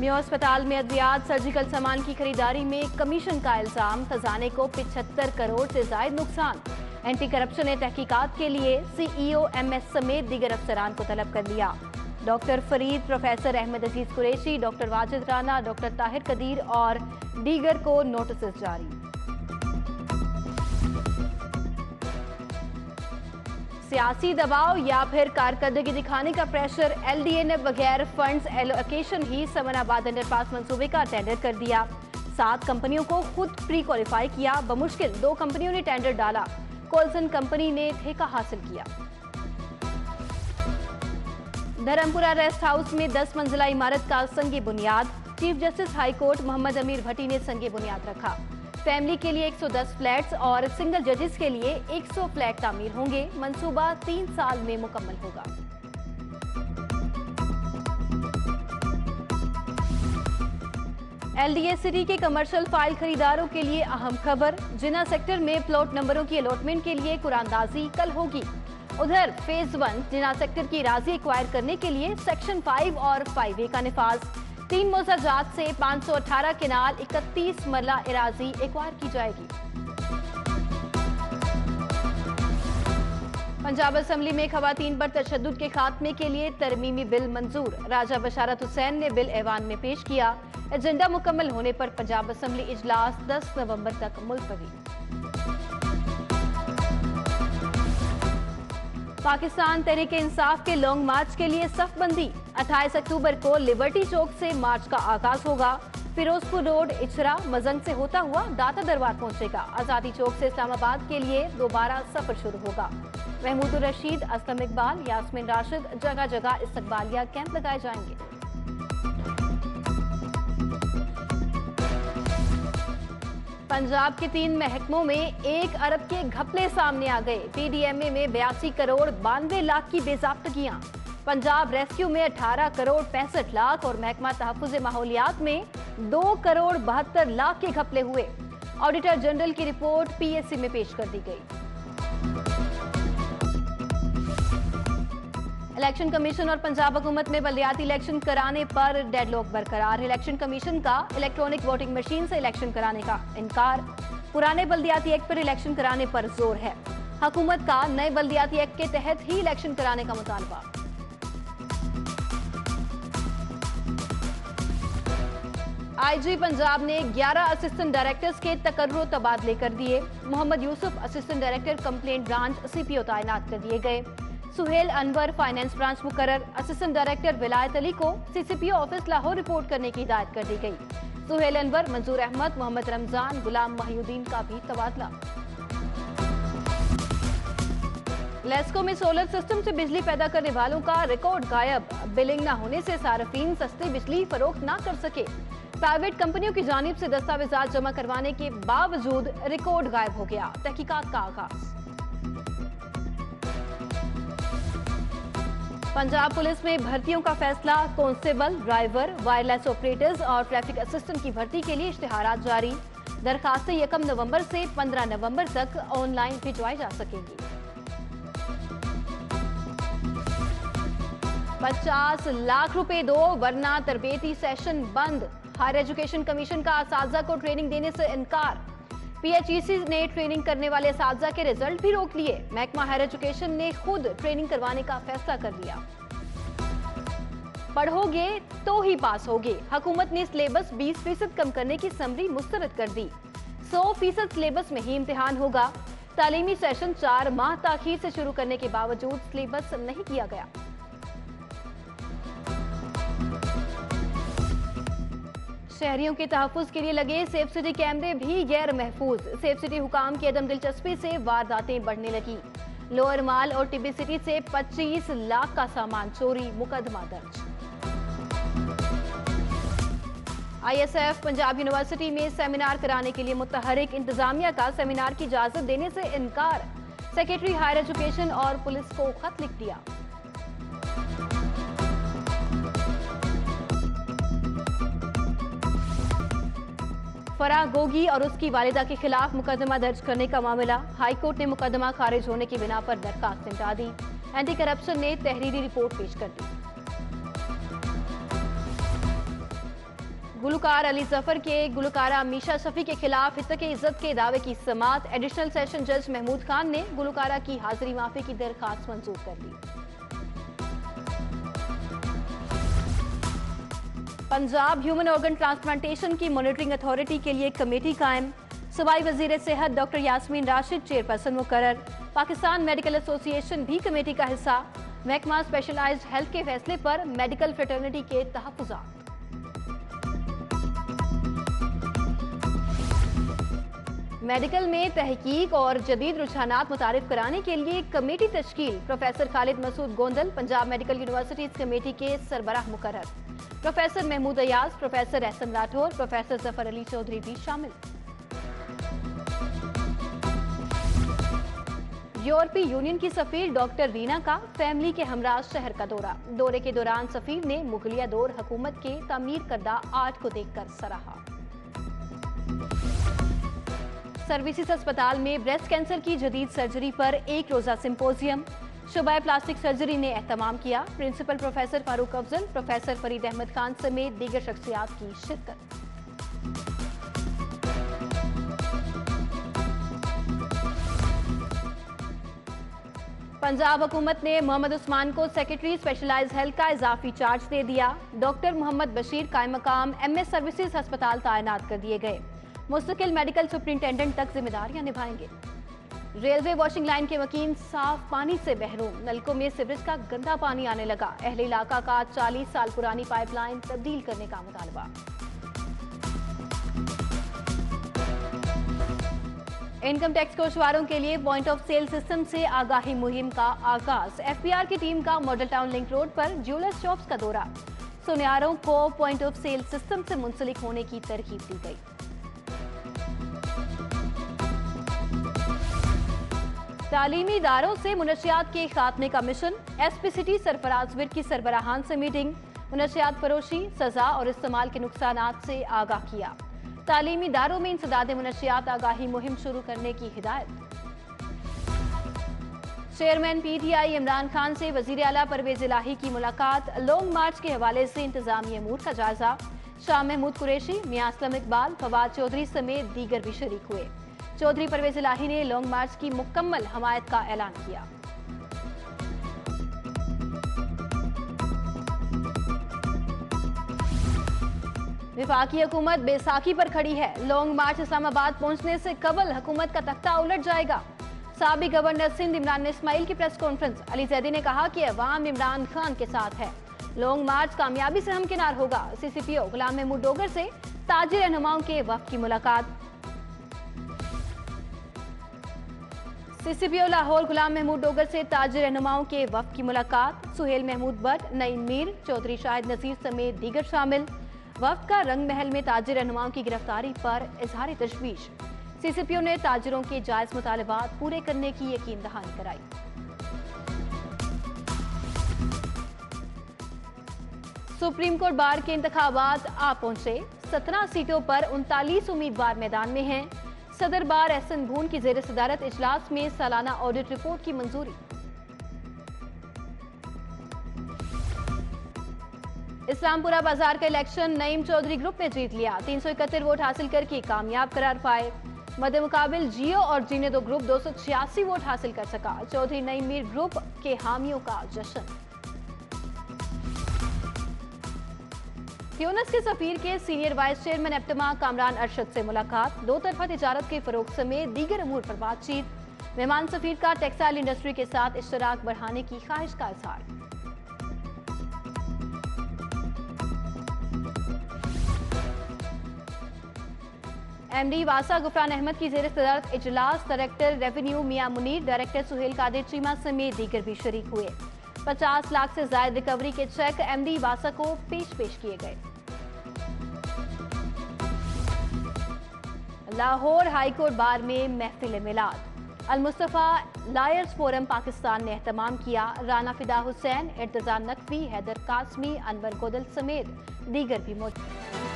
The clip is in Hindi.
मेयो अस्पताल में अद्वियात सर्जिकल सामान की खरीदारी में कमीशन का इल्जाम, खजाने को 75 करोड़ से जायद नुकसान। एंटी करप्शन ने तहकीकात के लिए सीईओ एमएस समेत दीगर अफसरान को तलब कर लिया। डॉक्टर फरीद, प्रोफेसर अहमद अजीज कुरैशी, डॉक्टर वाजिद राना, डॉक्टर ताहिर कदीर और दीगर को नोटिस जारी। सियासी दबाव या फिर कारकर्दगी दिखाने का प्रेशर, एलडीए ने बगैर फंड्स एलोकेशन ही समनाबाद अंडरपास मंसूबे का टेंडर कर दिया। 7 कंपनियों को खुद प्री क्वालिफाई किया, बमुश्किल 2 कंपनियों ने टेंडर डाला। कोलसन कंपनी ने ठेका हासिल किया। धर्मपुरा रेस्ट हाउस में 10 मंजिला इमारत का संगे बुनियाद, chief justice high court Mohammad Amir Bhatti ने संगे बुनियाद रखा। फैमिली के लिए 110 फ्लैट्स और सिंगल जजेस के लिए 100 फ्लैट तामीर होंगे। मंसूबा 3 साल में मुकम्मल होगा। एलडीए सिटी के कमर्शियल फाइल खरीदारों के लिए अहम खबर, जिना सेक्टर में प्लॉट नंबरों की अलॉटमेंट के लिए कुरानदाजी कल होगी। उधर फेज 1 जिना सेक्टर की राजी एक्वायर करने के लिए सेक्शन 5 और 5A का निफाज। 3 मोजाजात से 518 केनाल 31 मरला इराजी एक्वायर की जाएगी। पंजाब असेंबली में खवातीन पर तशद्दुद के खात्मे के लिए तरमीमी बिल मंजूर, राजा बशारत हुसैन ने बिल ऐवान में पेश किया। एजेंडा मुकम्मल होने पर पंजाब असेंबली इजलास 10 नवंबर तक मुलतवी। पाकिस्तान तहरीक इंसाफ के लॉन्ग मार्च के लिए सफबंदी, 28 अक्टूबर को लिबर्टी चौक से मार्च का आगाज होगा। फिरोजपुर रोड, इचरा, मजंग से होता हुआ दाता दरबार पहुंचेगा। आजादी चौक से इस्लामाबाद के लिए दोबारा सफर शुरू होगा। महमूदुर रशीद, असलम इकबाल, यास्मीन राशिद, जगह जगह इस्तकबालिया कैंप लगाए जाएंगे। पंजाब के 3 महकमों में 1 अरब के घपले सामने आ गए। पीडीएमए में 82 करोड़ 92 लाख की बेज़ाब्तगियां। पंजाब रेस्क्यू में 18 करोड़ 65 लाख और महकमा तहफ़्फ़ुज़ माहौलियात में 2 करोड़ 72 लाख के घपले हुए। ऑडिटर जनरल की रिपोर्ट पीएससी में पेश कर दी गई। इलेक्शन कमीशन और पंजाब हुकूमत में बल्दियाती इलेक्शन कराने पर डेडलॉक बरकरार। इलेक्शन कमीशन का इलेक्ट्रॉनिक वोटिंग मशीन से इलेक्शन कराने का इनकार। पुराने बल्दियाती एक्ट पर इलेक्शन कराने पर जोर है। हुकूमत का नए बल्दियाती एक्ट के तहत ही इलेक्शन कराने का मुतालबा। आईजी पंजाब ने 11 असिस्टेंट डायरेक्टर्स के तकर्रो तबादले कर दिए। Mohammad Yusuf assistant director complaint branch CPO तैनात कर दिए गए। सुहेल अनवर फाइनेंस ब्रांच मुकर्रर। असिस्टेंट डायरेक्टर विलायत अली को सीसीपीओ ऑफिस लाहौर रिपोर्ट करने की हिदायत कर दी गई। सुहेल अनवर, मंजूर अहमद, मोहम्मद रमजान, गुलाम महिउद्दीन का भी तबादला। लेस्को में सोलर सिस्टम से बिजली पैदा करने वालों का रिकॉर्ड गायब। बिलिंग न होने से सार्फिन सस्ती बिजली फरोख्त न कर सके। प्राइवेट कंपनियों की जानिब से दस्तावेजात जमा करवाने के बावजूद रिकॉर्ड गायब हो गया। तहकीकात का आगाज। पंजाब पुलिस में भर्तियों का फैसला, कांस्टेबल, ड्राइवर, वायरलेस ऑपरेटर्स और ट्रैफिक असिस्टेंट की भर्ती के लिए इश्तिहारात जारी। दरखास्तें 1 नवंबर से 15 नवंबर तक ऑनलाइन भिजवाई जा सकेंगी। 50 लाख रुपए दो वरना तरबेती सेशन बंद। हायर एजुकेशन कमीशन का असातिज़ा को ट्रेनिंग देने से इनकार। पीएचईसी ने ट्रेनिंग करने वाले असातिज़ा के रिजल्ट भी रोक लिए। महकमा हायर एजुकेशन ने खुद ट्रेनिंग करवाने का फैसला कर लिया। पढ़ोगे तो ही पास होगे। हुकूमत ने सिलेबस 20% कम करने की समरी मुस्तरद कर दी। 100% सिलेबस में ही इम्तिहान होगा। तालीमी सेशन 4 माह ताखीर से शुरू करने के बावजूद सिलेबस नहीं किया गया। शहरियों के तहफ़्फ़ुज़ के लिए लगे सेफ सिटी कैमरे भी गैर महफूज। सेफ सिटी हुकाम की अदम दिलचस्पी से वारदातें बढ़ने लगी। लोअर माल और टिब्बी सिटी से 25 लाख का सामान चोरी, मुकदमा दर्ज। आईएसएफ पंजाब यूनिवर्सिटी में सेमिनार कराने के लिए मुतहरिक। इंतजामिया का सेमिनार की इजाजत देने से इनकार। सेक्रेटरी हायर एजुकेशन और पुलिस को खत लिख दिया। फराह गोगी और उसकी वालिदा के खिलाफ मुकदमा दर्ज करने का मामला। हाईकोर्ट ने मुकदमा खारिज होने की बिना पर दरखास्त निपटा दी। एंटी करप्शन ने तहरीरी रिपोर्ट पेश कर दी। गुलकार अली जफर के गुलकारा मीशा शफी के खिलाफ हितक इज्जत के दावे की समाअत। एडिशनल सेशन जज महमूद खान ने गुलकारा की हाजिरी माफी की दरखास्त मंजूर कर ली। पंजाब ह्यूमन ऑर्गन ट्रांसप्लांटेशन की मॉनिटरिंग अथॉरिटी के लिए कमेटी कायम। सूबाई वजीर सेहत डॉक्टर यास्मीन राशिद चेयरपर्सन मुकर्रर। पाकिस्तान मेडिकल एसोसिएशन भी कमेटी का हिस्सा। महकमा स्पेशलाइज्ड हेल्थ के फैसले पर मेडिकल फ्रेटर्निटी के तहफ्फुज़ात। मेडिकल में तहकीक और जदीद रुझानात मुतारिफ कराने के लिए कमेटी तश्कील। Professor Khalid Masood Gondal Punjab medical universities committee के सरबराह मुकर्रर। Professor Mahmood Ayaz, professor Ahsan Rathore, professor Zafar Ali Chaudhry भी शामिल। यूरोपीय यूनियन की सफीर डॉक्टर रीना का फैमिली के हमराज शहर का दौरा। दौरे के दौरान सफीर ने मुगलिया दौर हुकूमत के तामीर करदा आर्ट को देखकर सराहा। सर्विसेज अस्पताल में ब्रेस्ट कैंसर की जदीद सर्जरी पर एक रोजा सिंपोजियम। शुबाए प्लास्टिक सर्जरी ने एहतमाम किया। Principal professor Farooq Afzal, professor Farid Ahmed Khan समेत दीगर शख्सियात की शिरकत। पंजाब हुकूमत ने मोहम्मद उस्मान को सेक्रेटरी स्पेशलाइज्ड हेल्थ का इजाफी चार्ज दे दिया। डॉक्टर मोहम्मद बशीर कायम मकाम MS सर्विसेज अस्पताल तैनात कर दिए गए। मुस्तकिल मेडिकल सुपरिंटेंडेंट तक जिम्मेदारियां निभाएंगे। रेलवे वॉशिंग लाइन के मकीन साफ पानी से महरूम। नलकों में सीवरेज का गंदा पानी आने लगा। अहले इलाका का 40 साल पुरानी पाइपलाइन तब्दील करने का मुतालबा। इनकम टैक्स कोशवारों के लिए पॉइंट ऑफ सेल सिस्टम से आगाही मुहिम का आगाज। FPR की टीम का मॉडल टाउन लिंक रोड पर ज्वेलर्स शॉप्स का दौरा। सुनियारों को पॉइंट ऑफ सेल सिस्टम से मुंसलिक होने की तरकीब दी गई। तालीमी इदारों से मुनशियात के खात्मे का मिशन। SP सिटी सरफराज विर की सरबराहान से मीटिंग। मुनशियात फरोशी, सजा और इस्तेमाल के नुकसानात से आगाह किया। तालीमी इदारों में इंसदाद मुनशियात आगाही मुहिम शुरू करने की हिदायत। चेयरमैन PTI इमरान खान से वजीर आला परवेज इलाही की मुलाकात। लॉन्ग मार्च के हवाले से इंतजामी अमूर का जायजा। शाह महमूद कुरैशी, मियां असलम इकबाल, फवाद चौधरी समेत दीगर भी शरीक हुए। चौधरी परवेज इलाही ने लॉन्ग मार्च की मुकम्मल हमायत का ऐलान किया। विफाकी हुकूमत बैसाखी पर खड़ी है। लॉन्ग मार्च इस्लामाबाद पहुंचने से कबल हुकूमत का तख्ता उलट जाएगा। साबिक गवर्नर सिंध इमरान इस्माइल की प्रेस कॉन्फ्रेंस। अली जैदी ने कहा कि अवाम इमरान खान के साथ है। लॉन्ग मार्च कामयाबी से हमकिनार होगा। CCPO गुलाम महमूद डोगर से ताजिर रहनुमाओं के वफ्द की मुलाकात। CCPO लाहौर गुलाम महमूद डोगर से ताजिर रहनुमाओं के वफ्द की मुलाकात। सुहेल महमूद भट्ट, नईम मीर, चौधरी शाहिद नजीर समेत दीगर शामिल। वफ्द का रंग महल में ताजिर रहनुमाओं की गिरफ्तारी पर इजहार तशवीश। CCPO ने ताजिरों के जायज मुतालबात पूरे करने की यकीन दहानी कराई। सुप्रीम कोर्ट बार के इंतखाबात आ पहुंचे। 17 सीटों पर 39 उम्मीदवार मैदान में हैं। सदर बार एहसन भून की जेर सदारत इजलास में सालाना ऑडिट रिपोर्ट की मंजूरी। इस्लामपुरा बाजार का इलेक्शन नईम चौधरी ग्रुप ने जीत लिया। 371 वोट हासिल करके कामयाब करार पाए। मद्दे मुकाबिल जियो और जीनेदो ग्रुप 286 वोट हासिल कर सका। चौधरी नईम मीर ग्रुप के हामियों का जश्न। ट्यूनिस के सफीर के senior vice chairman एप्टमा Kamran Arshad से मुलाकात। दो तरफा तिजारत के फरोग समेत दीगर अमूर पर बातचीत। मेहमान सफीर का टेक्सटाइल इंडस्ट्री के साथ इश्तराक बढ़ाने की ख्वाहिश का इजहार। MD वासा गुफरान अहमद की जेर सदारत इजलास। डायरेक्टर रेवेन्यू मियां मुनीर, डायरेक्टर सुहेल कादिर चीमा समेत दीगर भी शरीक हुए। 50 लाख से ज्यादा रिकवरी के चेक MD वासा को पेश किए गए। लाहौर हाईकोर्ट बार में महफिल मिलाद। अल मुस्तफा लायर्स फोरम पाकिस्तान ने एहतमाम किया। राना फिदा हुसैन, इर्तजा नकवी, हैदर कासमी, अनवर गोदल समेत दीगर भी मौजूद।